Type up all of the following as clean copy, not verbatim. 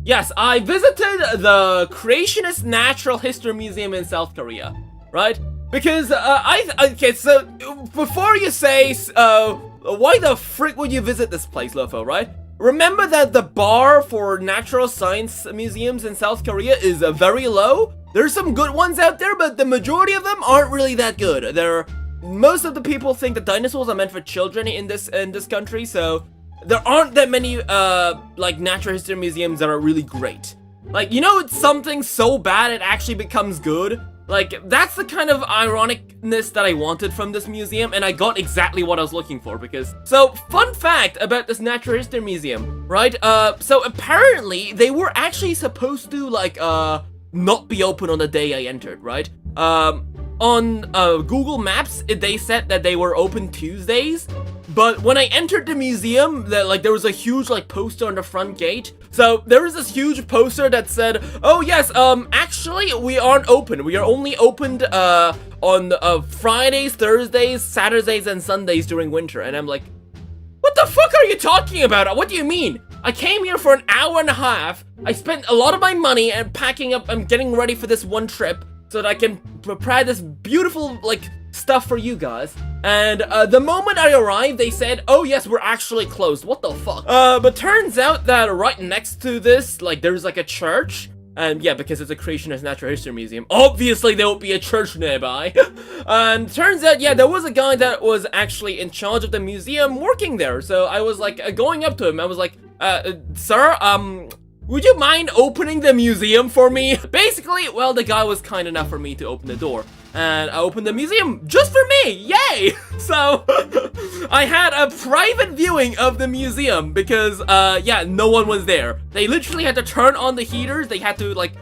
Yes, I visited the Creationist Natural History Museum in South Korea, right? Because, okay, so, before you say, why the frick would you visit this place, Lopho, right? Remember that the bar for natural science museums in South Korea is very low? There's some good ones out there, but the majority of them aren't really that good. Most of the people think that dinosaurs are meant for children in this country, so there aren't that many, like, natural history museums that are really great. Like, you know, it's something so bad it actually becomes good? Like, that's the kind of ironicness that I wanted from this museum, and I got exactly what I was looking for, because... So, fun fact about this natural history museum, right? So apparently, they were actually supposed to, like, not be open on the day I entered, right? On Google Maps, they said that they were open Tuesdays, but when I entered the museum, there was a huge, like, poster on the front gate. So, there was this huge poster that said, oh yes, actually, we aren't open. We are only opened, on, Fridays, Thursdays, Saturdays, and Sundays during winter. And I'm like, what the fuck are you talking about? What do you mean? I came here for an hour and a half. I spent a lot of my money and packing up and getting ready for this one trip so that I can prepare this beautiful, like, stuff for you guys. And the moment I arrived, they said, oh yes, we're actually closed. What the fuck? But turns out that right next to this, like, there's like a church. And yeah, because it's a Creationist Natural History Museum, obviously there would be a church nearby. And turns out, yeah, there was a guy that was actually in charge of the museum working there. So I was like, going up to him, I was like, sir, would you mind opening the museum for me? Basically, well, the guy was kind enough for me to open the door. And I opened the museum just for me! Yay! So, I had a private viewing of the museum because, yeah, no one was there. They literally had to turn on the heaters. They had to, like,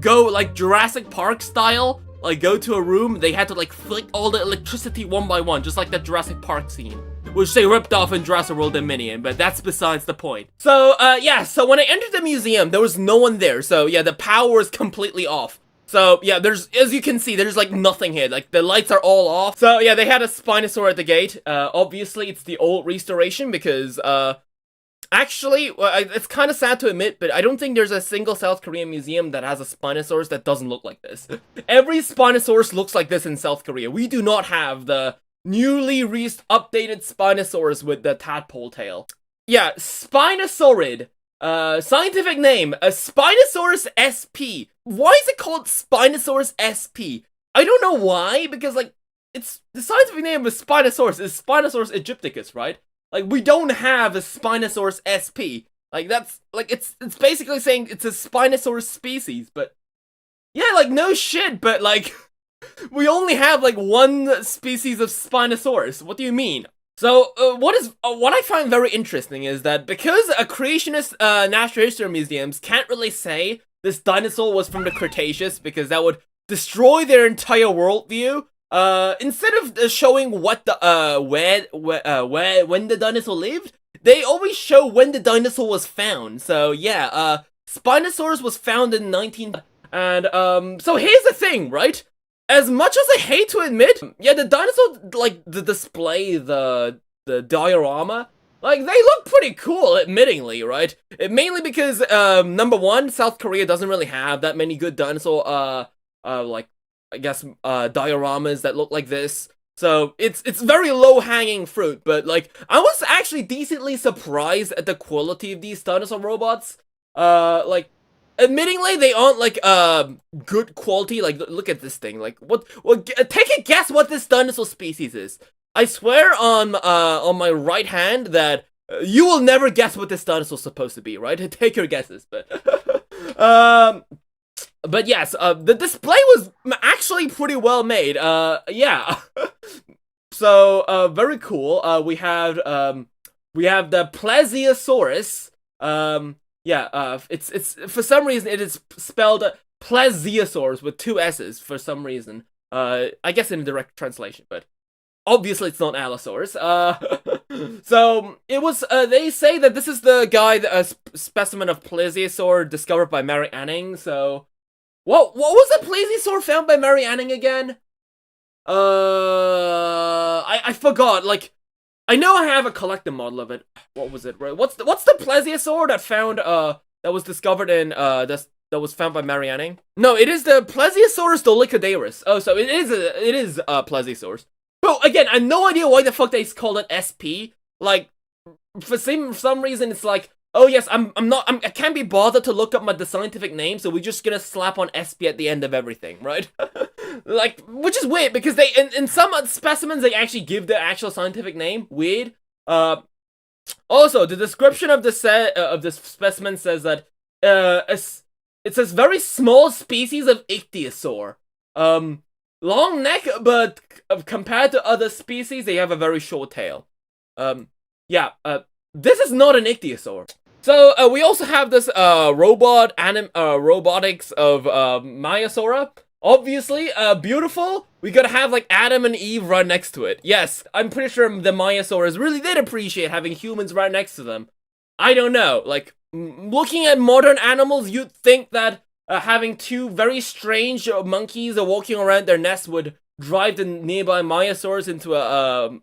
go, like, Jurassic Park style. Like, go to a room. They had to, like, flick all the electricity one by one, just like that Jurassic Park scene, which they ripped off in Jurassic World Dominion, but that's besides the point. So, yeah, so when I entered the museum, there was no one there. So, yeah, the power was completely off. So, yeah, as you can see, there's, like, nothing here. Like, the lights are all off. So, yeah, they had a Spinosaur at the gate. Obviously, it's the old restoration because, actually, well, it's kind of sad to admit, but I don't think there's a single South Korean museum that has a Spinosaurus that doesn't look like this. Every Spinosaurus looks like this in South Korea. We do not have the newly updated Spinosaurus with the tadpole tail. Yeah, Spinosaurid. Scientific name, a Spinosaurus SP. Why is it called Spinosaurus SP? I don't know why, because, like, it's the scientific name of Spinosaurus is Spinosaurus aegypticus, right? Like, we don't have a Spinosaurus SP. Like, that's, like, it's basically saying it's a Spinosaurus species, but, yeah, like, no shit, but, like, we only have, like, one species of Spinosaurus. What do you mean? So, what I find very interesting is that because a Creationist, natural history museums can't really say this dinosaur was from the Cretaceous because that would destroy their entire worldview, instead of showing what the, when the dinosaur lived, they always show when the dinosaur was found. So, yeah, Spinosaurus was found in and, so here's the thing, right? As much as I hate to admit, yeah, the dinosaur, like, the display, the diorama, like, they look pretty cool, admittingly, right? Mainly because, number one, South Korea doesn't really have that many good dinosaur, like, I guess, dioramas that look like this. So, it's very low-hanging fruit, but, like, I was actually decently surprised at the quality of these dinosaur robots. Like, admittingly, they aren't, like, good quality. Like, look at this thing. Like, take a guess what this dinosaur species is. I swear on my right hand that you will never guess what this dinosaur's supposed to be, right? Take your guesses, but, but yes, the display was actually pretty well made, yeah. So, very cool. We have the Plesiosaurus, yeah, it's for some reason it is spelled Plesiosaurus with 2 S's for some reason. I guess in direct translation, but obviously it's not Allosaurus. So it was. They say that this is the guy, specimen of Plesiosaur discovered by Mary Anning. So, what was the Plesiosaur found by Mary Anning again? I forgot. Like, I know I have a collector model of it. What was it? Right? What's the Plesiosaur that found that was discovered in that was found by Marianne. No, it is the Plesiosaurus dolichodaris. Oh, so it is a Plesiosaurus. Bro, again, I have no idea why the fuck they called it SP. Like, for some reason, it's like, oh yes, I can't be bothered to look up the scientific name, so we're just gonna slap on SP at the end of everything, right? Like, which is weird because they in some specimens they actually give the actual scientific name. Weird. Also, the description of this specimen says that it's a very small species of ichthyosaur. Long neck, but compared to other species, they have a very short tail. Yeah. This is not an ichthyosaur. So we also have this robotics of Maiasaura. Obviously, beautiful. We gotta have like Adam and Eve right next to it. Yes, I'm pretty sure the Maiasaurs really did appreciate having humans right next to them. I don't know, like, looking at modern animals, you'd think that having two very strange monkeys walking around their nest would drive the nearby Maiasaurs into a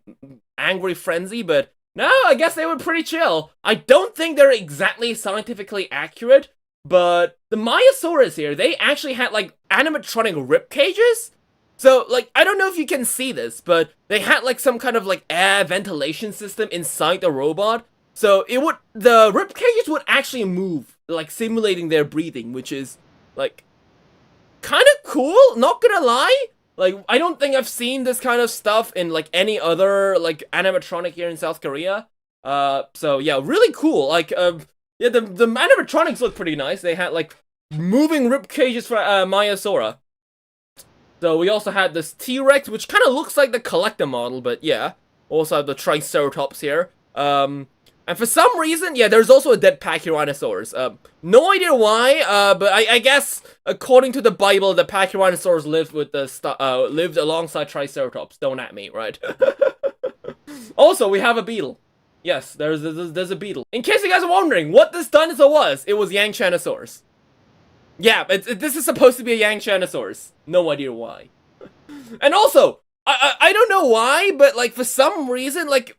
angry frenzy, but no, I guess they were pretty chill. I don't think they're exactly scientifically accurate, but the Maiasaurus here, they actually had, like, animatronic rib cages? So, like, I don't know if you can see this, but they had, like, some kind of, like, air ventilation system inside the robot. So, the rib cages would actually move, like, simulating their breathing, which is, like, kind of cool, not gonna lie. Like, I don't think I've seen this kind of stuff in, like, any other, like, animatronic here in South Korea. So, yeah, really cool. Like, yeah, the animatronics look pretty nice. They had, like, moving rib cages for, Maiasaura. So, we also had this T-Rex, which kind of looks like the collector model, but yeah. Also have the Triceratops here. And for some reason, yeah, there's also a dead Pachyrhinosaurus. No idea why, but I guess according to the Bible, the Pachyrhinosaurus lived alongside Triceratops. Don't at me, right? Also, we have a beetle. Yes, there's a beetle. In case you guys are wondering what this dinosaur was, it was Yangchanosaurus. Yeah, this is supposed to be a Yangchanosaurus. No idea why. And also, I don't know why, but like for some reason, like,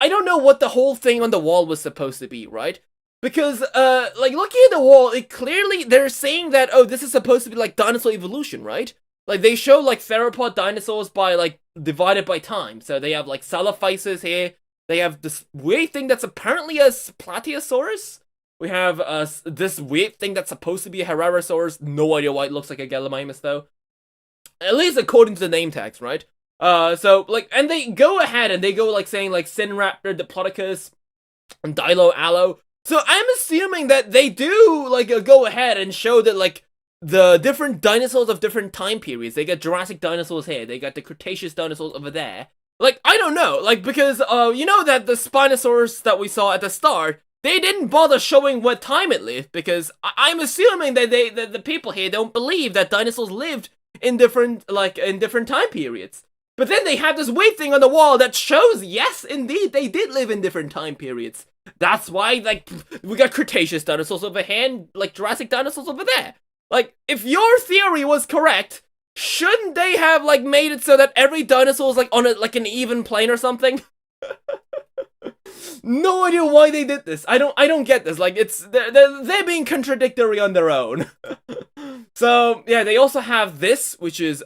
I don't know what the whole thing on the wall was supposed to be, right? Because, like, looking at the wall, it clearly, they're saying that, oh, this is supposed to be, like, dinosaur evolution, right? Like, they show, like, theropod dinosaurs by, like, divided by time. So they have, like, Salophysis here. They have this weird thing that's apparently a Plateosaurus. We have, this weird thing that's supposed to be a Herrerasaurus. No idea why it looks like a Gallimimus, though. At least according to the name tags, right? So, like, and they go ahead and they go, like, saying, like, Sinraptor, Diplodocus, and Dilo Allo. So I'm assuming that they do, like, go ahead and show that, like, the different dinosaurs of different time periods. They got Jurassic dinosaurs here, they got the Cretaceous dinosaurs over there. Like, I don't know, like, because, you know that the Spinosaurus that we saw at the start, they didn't bother showing what time it lived, because I'm assuming that the people here don't believe that dinosaurs lived in different time periods. But then they have this weird thing on the wall that shows, yes, indeed, they did live in different time periods. That's why, like, we got Cretaceous dinosaurs over here and, like, Jurassic dinosaurs over there. Like, if your theory was correct, shouldn't they have, like, made it so that every dinosaur is, like, on an even plane or something? No idea why they did this. I don't get this. Like, they're being contradictory on their own. So, yeah, they also have this, which is,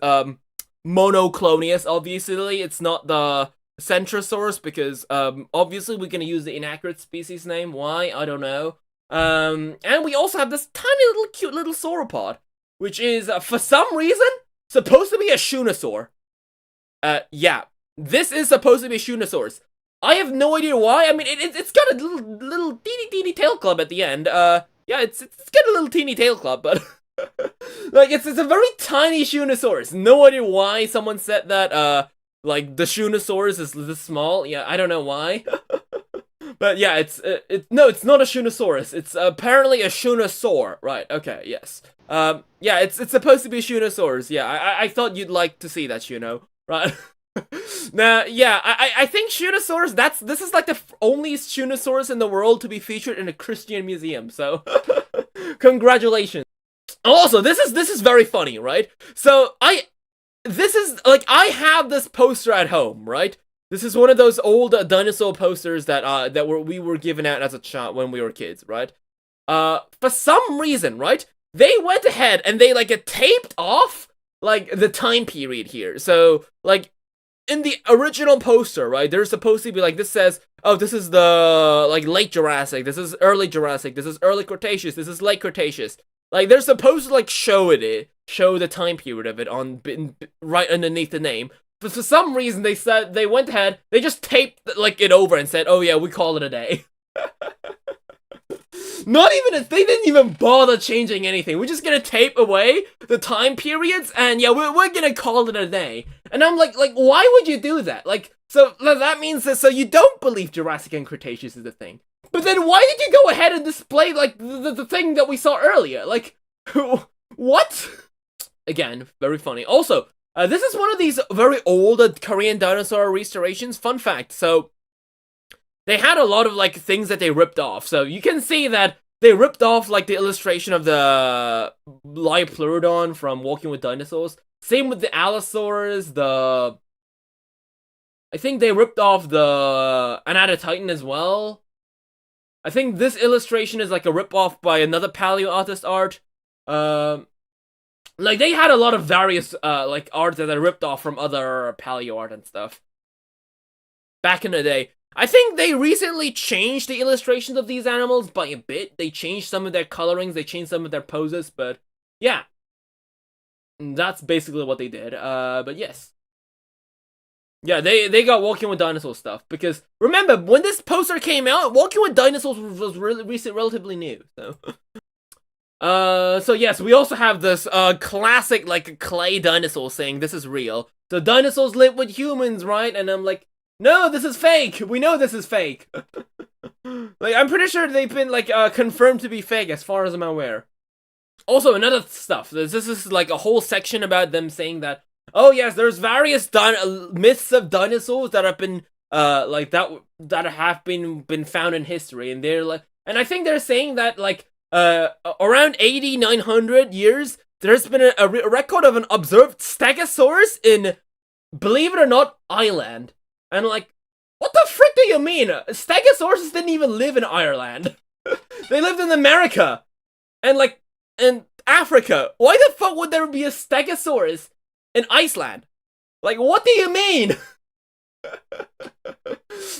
Monoclonius, obviously. It's not the Centrosaurus, because, obviously we're gonna use the inaccurate species name. Why? I don't know. And we also have this tiny little cute little sauropod, which is, for some reason, supposed to be a Shunosaur. Yeah. This is supposed to be a Shunosaurus. I have no idea why. I mean, it's got a little teeny tail club at the end. Yeah, it's got a little teeny tail club, but... like, it's a very tiny Shunosaurus. No idea why someone said that, like, the Shunosaurus is this small. Yeah, I don't know why. But yeah, no, it's not a Shunosaurus. It's apparently a Shunosaur. Right, okay, yes. Yeah, it's supposed to be a Shunosaurus. Yeah, I thought you'd like to see that, Shuno. Right? Now, yeah, I think Shunosaurus, this is like the only Shunosaurus in the world to be featured in a Christian museum, so congratulations. Also, this is very funny, right? So, I have this poster at home, right? This is one of those old dinosaur posters that we were given out as a child when we were kids, right? for some reason, right, they went ahead and they, like, taped off, like, the time period here. So, like, in the original poster, right, there's supposed to be, like, this says, oh, this is the, like, late Jurassic, this is early Jurassic, this is early Cretaceous, this is late Cretaceous. Like, they're supposed to, like, show the time period of it on, right underneath the name. But for some reason, they went ahead, they just taped, like, it over and said, oh yeah, we call it a day. Not even they didn't even bother changing anything. We're just gonna tape away the time periods, and yeah, we're gonna call it a day. And I'm like, why would you do that? Like, so that means that, so you don't believe Jurassic and Cretaceous is a thing. But then why did you go ahead and display, like, the thing that we saw earlier? Like, what? Again, very funny. Also, this is one of these very old Korean dinosaur restorations. Fun fact, so they had a lot of, like, things that they ripped off. So you can see that they ripped off, like, the illustration of the Liopleurodon from Walking with Dinosaurs. Same with the Allosaurs, I think they ripped off the Anadotitan as well. I think this illustration is, like, a rip-off by another paleo artist art. Like, they had a lot of various, like, art that they ripped off from other paleo art and stuff back in the day. I think they recently changed the illustrations of these animals by a bit. They changed some of their colorings, they changed some of their poses, but yeah. That's basically what they did, but yes. Yeah, they got Walking with Dinosaurs stuff, because remember, when this poster came out, Walking with Dinosaurs was relatively new, so. So yes, we also have this, classic, like, clay dinosaur saying this is real. So dinosaurs live with humans, right? And I'm like, no, this is fake! We know this is fake! Like, I'm pretty sure they've been, like, confirmed to be fake, as far as I'm aware. Also, another stuff, this is, like, a whole section about them saying that, oh yes, there's various myths of dinosaurs that have been, like, that have been found in history, and they're, like, and I think they're saying that, like, around 900 years, there's been a record of an observed Stegosaurus in, believe it or not, Ireland. And like, what the frick do you mean? Stegosauruses didn't even live in Ireland. They lived in America. And like, in Africa. Why the fuck would there be a Stegosaurus in Iceland? Like, what do you mean?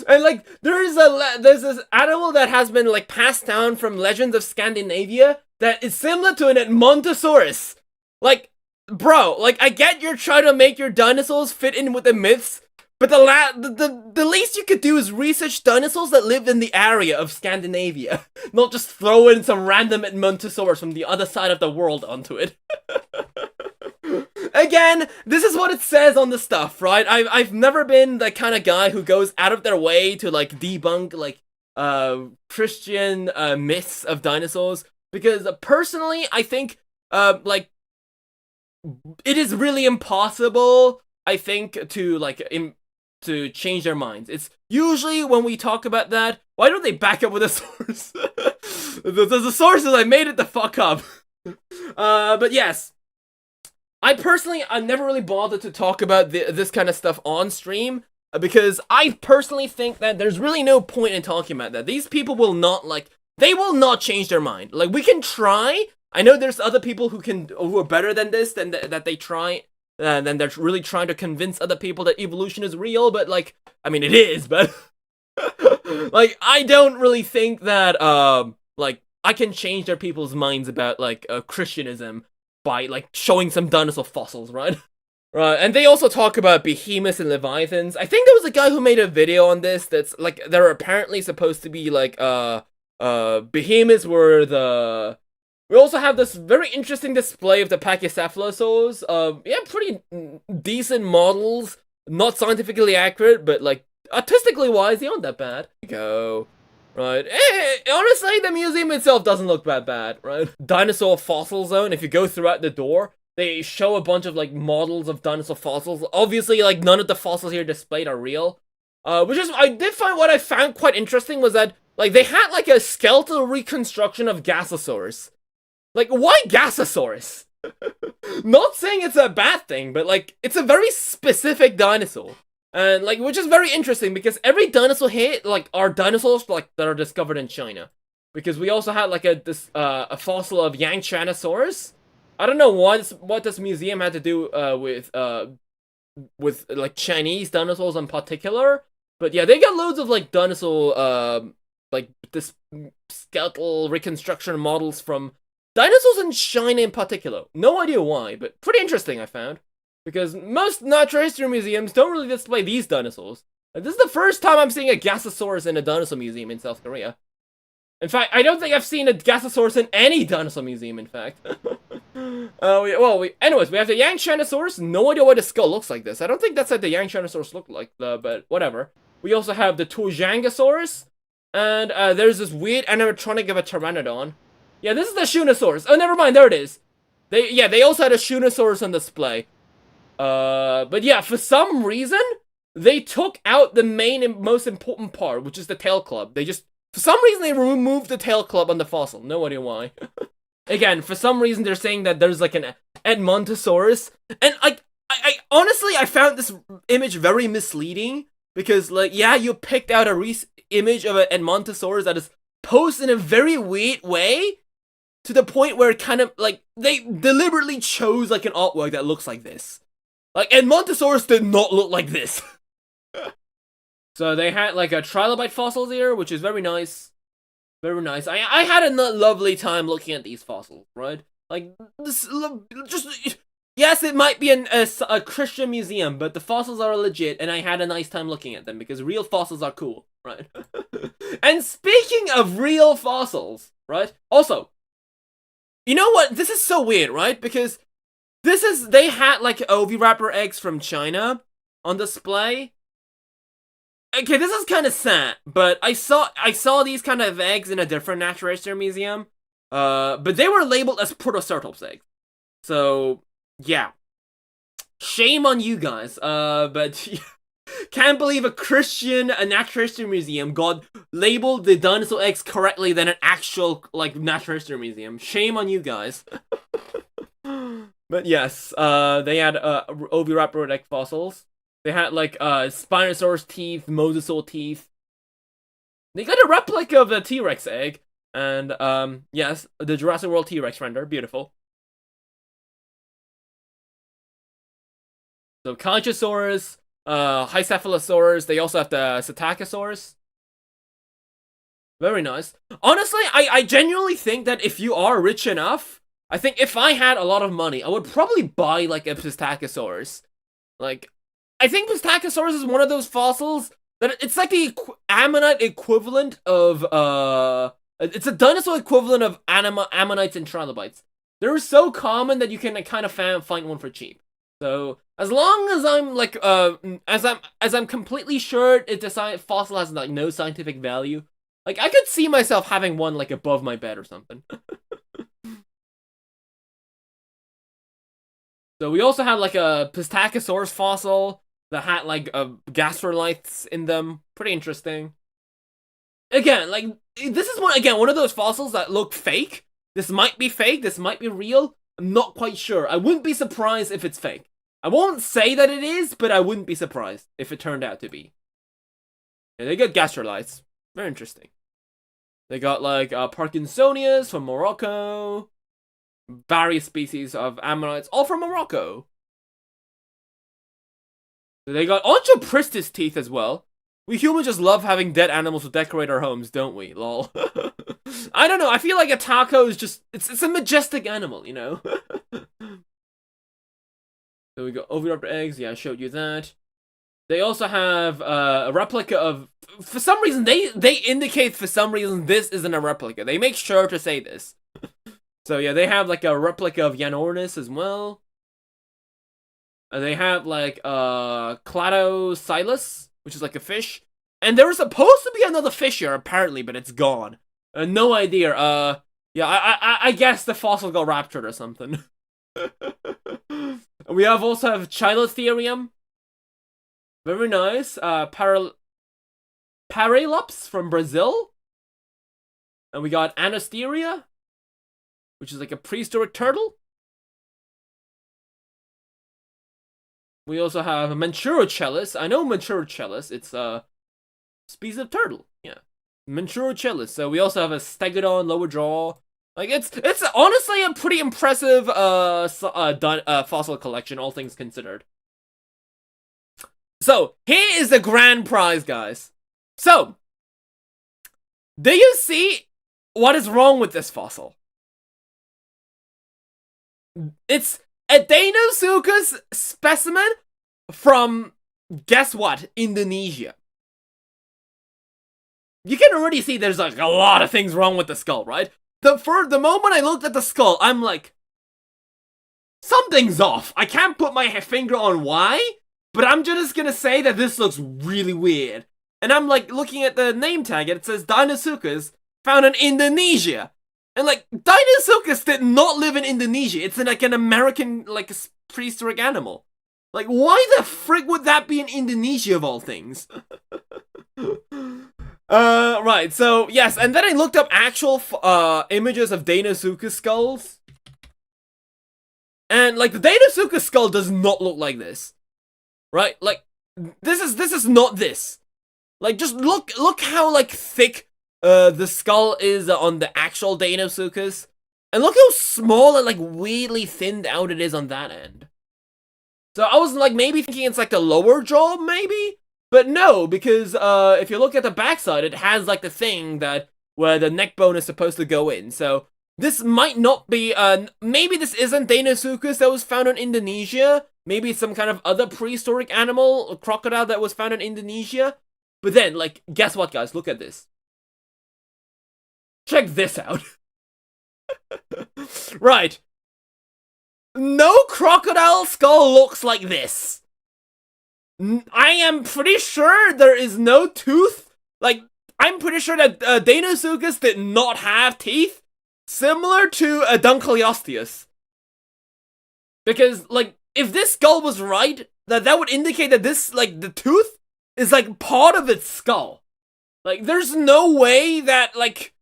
And like, there's this animal that has been like passed down from Legends of Scandinavia that is similar to an Edmontosaurus. Like, bro, like, I get you're trying to make your dinosaurs fit in with the myths, but the least you could do is research dinosaurs that live in the area of Scandinavia, not just throw in some random Edmontosaurus from the other side of the world onto it. Again, this is what it says on the stuff, right? I've never been the kind of guy who goes out of their way to like debunk like Christian myths of dinosaurs, because personally I think like it is really impossible, I think, to like to change their minds. It's usually when we talk about that, why don't they back up with a source? the sources, I made it the fuck up. But yes, I never really bothered to talk about this kind of stuff on stream, because I personally think that there's really no point in talking about that. These people will not, like, they will not change their mind. Like, we can try. I know there's other people who are better than this, that they try, then they're really trying to convince other people that evolution is real, but like, I mean, it is, but like, I don't really think that like, I can change their people's minds about like Christianism by like showing some dinosaur fossils, right? Right. And they also talk about behemoths and leviathans. I think there was a guy who made a video on this that's like, they're apparently supposed to be like behemoths were the... We also have this very interesting display of the Pachycephalosaurs. Yeah, pretty decent models. Not scientifically accurate, but like, artistically wise, they aren't that bad. Go. Right. Honestly, the museum itself doesn't look that bad, right? Dinosaur fossil zone, if you go throughout the door, they show a bunch of like models of dinosaur fossils. Obviously, like, none of the fossils here displayed are real. Which is, I did find, what I found quite interesting was that, like, they had like a skeletal reconstruction of Gasosaurus. Like, why Gasosaurus? Not saying it's a bad thing, but like, it's a very specific dinosaur. And like, which is very interesting, because every dinosaur here, like, are dinosaurs like that are discovered in China. because we also had like a fossil of Yanchanosaurus. I don't know what this museum had to do with like Chinese dinosaurs in particular, but yeah, they got loads of like dinosaur like this skeletal reconstruction models from dinosaurs in China in particular. No idea why, but pretty interesting I found, because most natural history museums don't really display these dinosaurs. Like, this is the first time I'm seeing a Gasosaurus in a dinosaur museum in South Korea. In fact, I don't think I've seen a Gasosaurus in any dinosaur museum, in fact. Anyways, we have the Yanchanosaurus. No idea why the skull looks like this. I don't think that's what the Yanchanosaurus looked like, but whatever. We also have the Tujangasaurus. And there's this weird animatronic of a Pteranodon. Yeah, this is the Shunosaurus. Oh, never mind, there it is. They also had a Shunosaurus on display. But yeah, for some reason, they took out the main and most important part, which is the tail club. For some reason, they removed the tail club on the fossil. No idea why. Again, for some reason, they're saying that there's like an Edmontosaurus. And I honestly, I found this image very misleading. Because, like, yeah, you picked out a image of an Edmontosaurus that is posed in a very weird way. To the point where it kind of, like, they deliberately chose, like, an artwork that looks like this. Like, Edmontosaurus did not look like this. So they had, like, a trilobite fossils here, which is very nice. Very nice. I had a lovely time looking at these fossils, right? Like, yes, it might be a Christian museum, but the fossils are legit, and I had a nice time looking at them, because real fossils are cool, right? And speaking of real fossils, right? Also, you know what? This is so weird, right? Because they had, like, oviraptor eggs from China on display. Okay, this is kind of sad, but I saw these kind of eggs in a different natural history museum, but they were labeled as Protoceratops eggs. So, yeah. Shame on you guys, but can't believe a natural history museum got labeled the dinosaur eggs correctly than an actual, like, natural history museum. Shame on you guys. But yes, they had, oviraptor egg fossils. They had, like, Spinosaurus teeth, Mosasaur teeth. They got a replica of a T-Rex egg. And, yes, the Jurassic World T-Rex render. Beautiful. So, Conchosaurus, Hycephalosaurus. They also have the Psittacosaurus. Very nice. Honestly, I genuinely think that if you are rich enough, I think if I had a lot of money, I would probably buy, like, a Psittacosaurus. Like, I think Psittacosaurus is one of those fossils that it's like the ammonite equivalent of, it's a dinosaur equivalent of ammonites and trilobites. They're so common that you can kind of find one for cheap. So, as long as I'm, like, as I'm completely sure the fossil has, like, no scientific value, like, I could see myself having one, like, above my bed or something. So we also had, like, a Psittacosaurus fossil that had, like, gastrolites in them. Pretty interesting. Again, like, this is one of those fossils that look fake. This might be fake, this might be real. I'm not quite sure. I wouldn't be surprised if it's fake. I won't say that it is, but I wouldn't be surprised if it turned out to be. Yeah, they got gastrolites. Very interesting. They got, like, Parkinsonias from Morocco. Various species of ammonites, all from Morocco. They got Onchopristis teeth as well. We humans just love having dead animals to decorate our homes, don't we? Lol. I don't know, I feel like a taco is just, it's a majestic animal, you know? So we got oviraptor eggs, yeah, I showed you that. They also have a replica of, for some reason, they indicate for some reason this isn't a replica. They make sure to say this. So yeah, they have, like, a replica of Yanornis as well. They have, like, Cladocylus, which is like a fish. And there was supposed to be another fish here, apparently, but it's gone. No idea. Yeah, I guess the fossil got raptured or something. We also have Chilotherium. Very nice. Paralops from Brazil. And we got Anasteria, which is like a prehistoric turtle. We also have Manchurochelis. I know Manchurochelis. It's a species of turtle. Yeah. Manchurochilus. So we also have a Stegodon lower jaw. Like it's honestly a pretty impressive fossil collection, all things considered. So here is the grand prize, guys. So do you see what is wrong with this fossil? It's a Deinosuchus specimen from, guess what, Indonesia. You can already see there's like a lot of things wrong with the skull, right? The moment I looked at the skull, I'm like, something's off. I can't put my finger on why, but I'm just gonna say that this looks really weird. And I'm like looking at the name tag and it says Deinosuchus found in Indonesia. And like, Dinosaurus did not live in Indonesia. It's like an American, like, prehistoric animal. Like, why the frick would that be in Indonesia of all things? Right, so, yes, and then I looked up actual, images of Deinosuchus skulls. And, like, the Deinosuchus skull does not look like this. Right? Like, this is not this. Like, just look how, like, thick the skull is on the actual Deinosuchus. And look how small and, like, weirdly thinned out it is on that end. So I was, like, maybe thinking it's, like, the lower jaw, maybe? But no, because, if you look at the backside, it has, like, the thing that, where the neck bone is supposed to go in. So this might not be, maybe this isn't Deinosuchus that was found in Indonesia. Maybe it's some kind of other prehistoric animal, a crocodile that was found in Indonesia. But then, like, guess what, guys? Look at this. Check this out. Right. No crocodile skull looks like this. I am pretty sure there is no tooth. Like, I'm pretty sure that Deinosuchus did not have teeth. Similar to a Dunkleosteus. Because, like, if this skull was right, that would indicate that this, like, the tooth is, like, part of its skull. Like, there's no way that, like,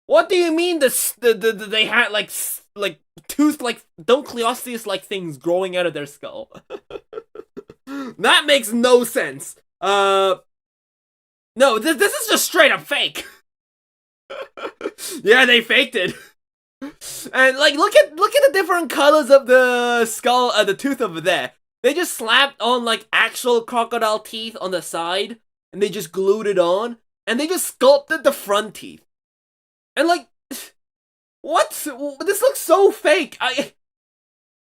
what do you mean they had, like tooth, like, Dunkleosteus-like things growing out of their skull? That makes no sense. No, this is just straight up fake. Yeah, they faked it. And, like, look at the different colors of the skull, the tooth over there. They just slapped on, like, actual crocodile teeth on the side, and they just glued it on, and they just sculpted the front teeth. And, like, what? This looks so fake. I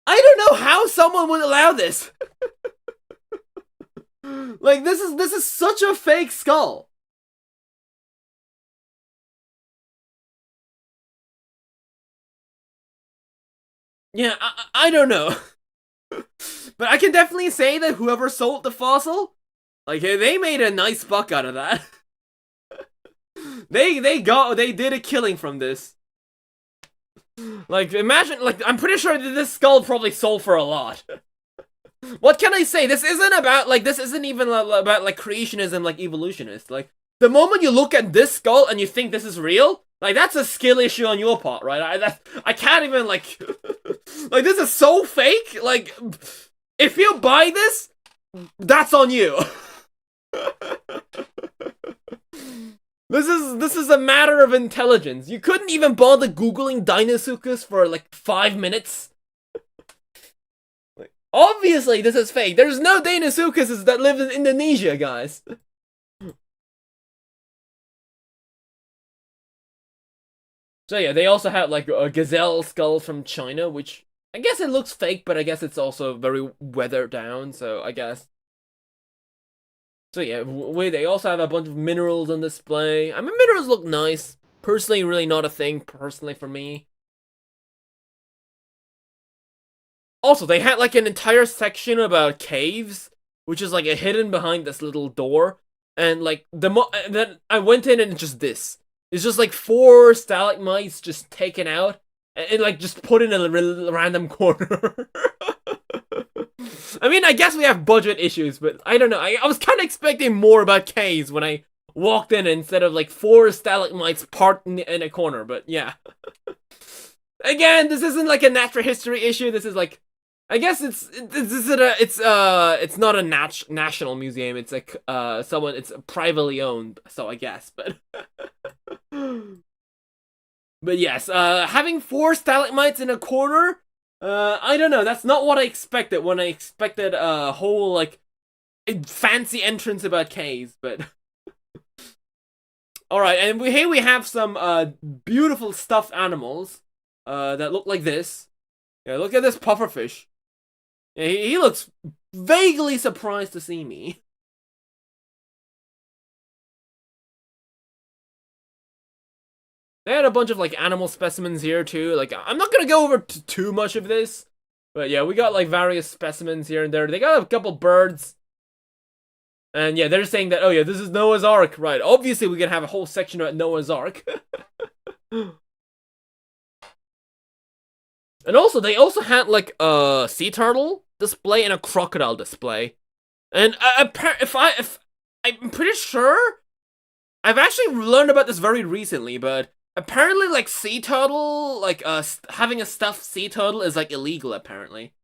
don't know how someone would allow this. Like, this is such a fake skull. Yeah, I don't know. But I can definitely say that whoever sold the fossil, like, they made a nice buck out of that. They did a killing from this. Like, imagine, like, I'm pretty sure that this skull probably sold for a lot. What can I say? This isn't about, like, this isn't even about, like, creationism, like, evolutionist. Like, the moment you look at this skull and you think this is real, like, that's a skill issue on your part, right? I can't even, like, like, this is so fake. Like, if you buy this, that's on you. This is a matter of intelligence. You couldn't even bother Googling Deinosuchus for, like, 5 minutes. Like, obviously, this is fake. There's no Deinosuchuses that live in Indonesia, guys. So yeah, they also have, like, a gazelle skull from China, which I guess it looks fake, but I guess it's also very weathered down, so I guess. So yeah, they also have a bunch of minerals on display. I mean, minerals look nice. Personally, really not a thing, personally, for me. Also, they had, like, an entire section about caves, which is, like, hidden behind this little door. And, like, then I went in and it's just this. It's just, like, 4 stalagmites just taken out and like, just put in a random corner. I mean, I guess we have budget issues, but I don't know. I was kind of expecting more about caves when I walked in instead of, like, 4 stalagmites parked in a corner, but yeah. Again, this isn't, like, a natural history issue. This is, like, I guess it's not a national museum. It's like it's privately owned. So I guess, but but yes, having 4 stalagmites in a corner. I don't know. That's not what I expected when I expected a whole like fancy entrance about caves, but. Alright, and here we have some beautiful stuffed animals that look like this. Yeah, look at this pufferfish. Yeah, he looks vaguely surprised to see me. They had a bunch of like animal specimens here too. Like, I'm not gonna go over too much of this, but yeah, we got like various specimens here and there. They got a couple birds. And yeah, they're saying that, oh yeah, this is Noah's Ark, right? Obviously, we can have a whole section about Noah's Ark. And also, they also had like a sea turtle display and a crocodile display. And I'm pretty sure I've actually learned about this very recently, but apparently, like sea turtle, like having a stuffed sea turtle is like illegal. Apparently.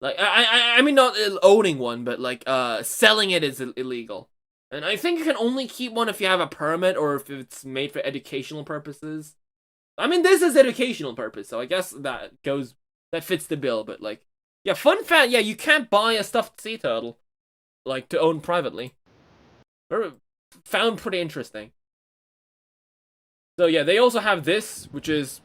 Like, I mean not owning one, but like, selling it is illegal. And I think you can only keep one if you have a permit or if it's made for educational purposes. I mean, this is educational purpose, so I guess that fits the bill, but like, yeah, fun fact, yeah, you can't buy a stuffed sea turtle, like, to own privately. Found pretty interesting. So yeah, they also have this, which is,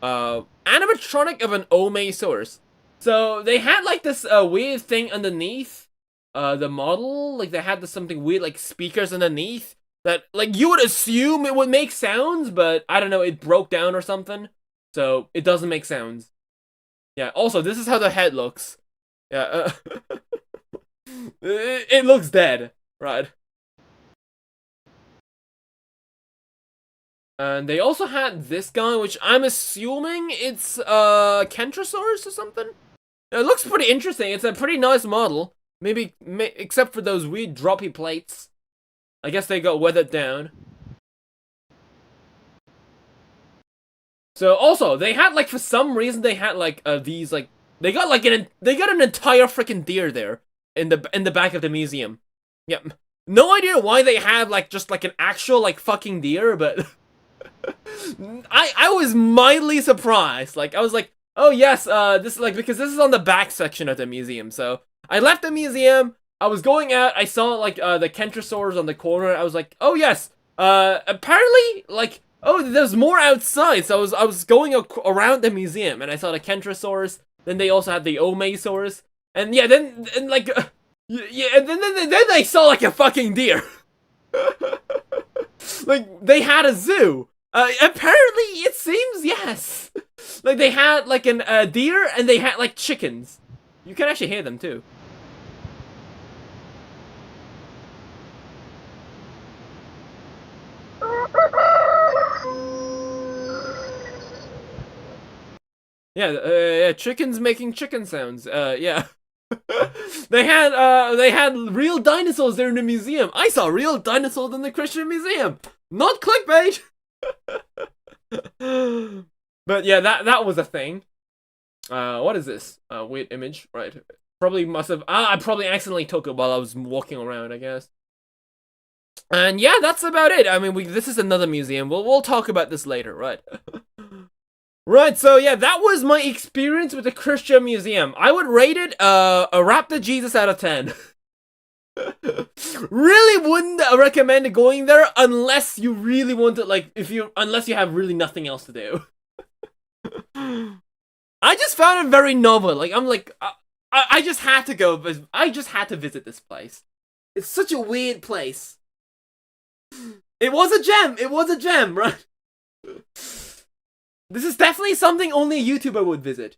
animatronic of an Omesaurus. So they had like this weird thing underneath the model, like they had something weird like speakers underneath that like you would assume it would make sounds, but I don't know, it broke down or something, so it doesn't make sounds. Yeah. Also, this is how the head looks. Yeah. It looks dead, right? And they also had this guy, which I'm assuming it's Kentrosaurus or something. It looks pretty interesting. It's a pretty nice model. Maybe, except for those weird droppy plates. I guess they got weathered down. So also, they had like, for some reason, they had like these like they got an entire freaking deer there in the back of the museum. Yep. No idea why they had like just like an actual like fucking deer, but I was mildly surprised. Like I was like, oh yes, this is like, because this is on the back section of the museum. So I left the museum. I was going out. I saw like the Kentrosaurs on the corner. I was like, oh yes. Apparently like, oh, there's more outside. So I was going around the museum and I saw the Kentrosaurs. Then they also had the Omesaurus. And yeah, then and like yeah, and then I saw like a fucking deer. Like they had a zoo. Apparently, it seems, yes. Like, they had, like, a deer, and they had, like, chickens. You can actually hear them, too. Yeah, chickens making chicken sounds. Yeah. They had real dinosaurs there in the museum. I saw real dinosaurs in the Christian Museum. Not clickbait. But yeah, that was a thing. What is this? Weird image, right? Probably must have. I probably accidentally took it while I was walking around, I guess. And yeah, that's about it. I mean, this is another museum. We'll talk about this later, right? Right. So yeah, that was my experience with the Christian Museum. I would rate it a Raptor Jesus out of 10. Really wouldn't recommend going there unless you really want to, like, unless you have really nothing else to do. I just found it very novel. Like, I'm like, I just had to go, but I just had to visit this place. It's such a weird place. It was a gem. It was a gem, right? This is definitely something only a YouTuber would visit.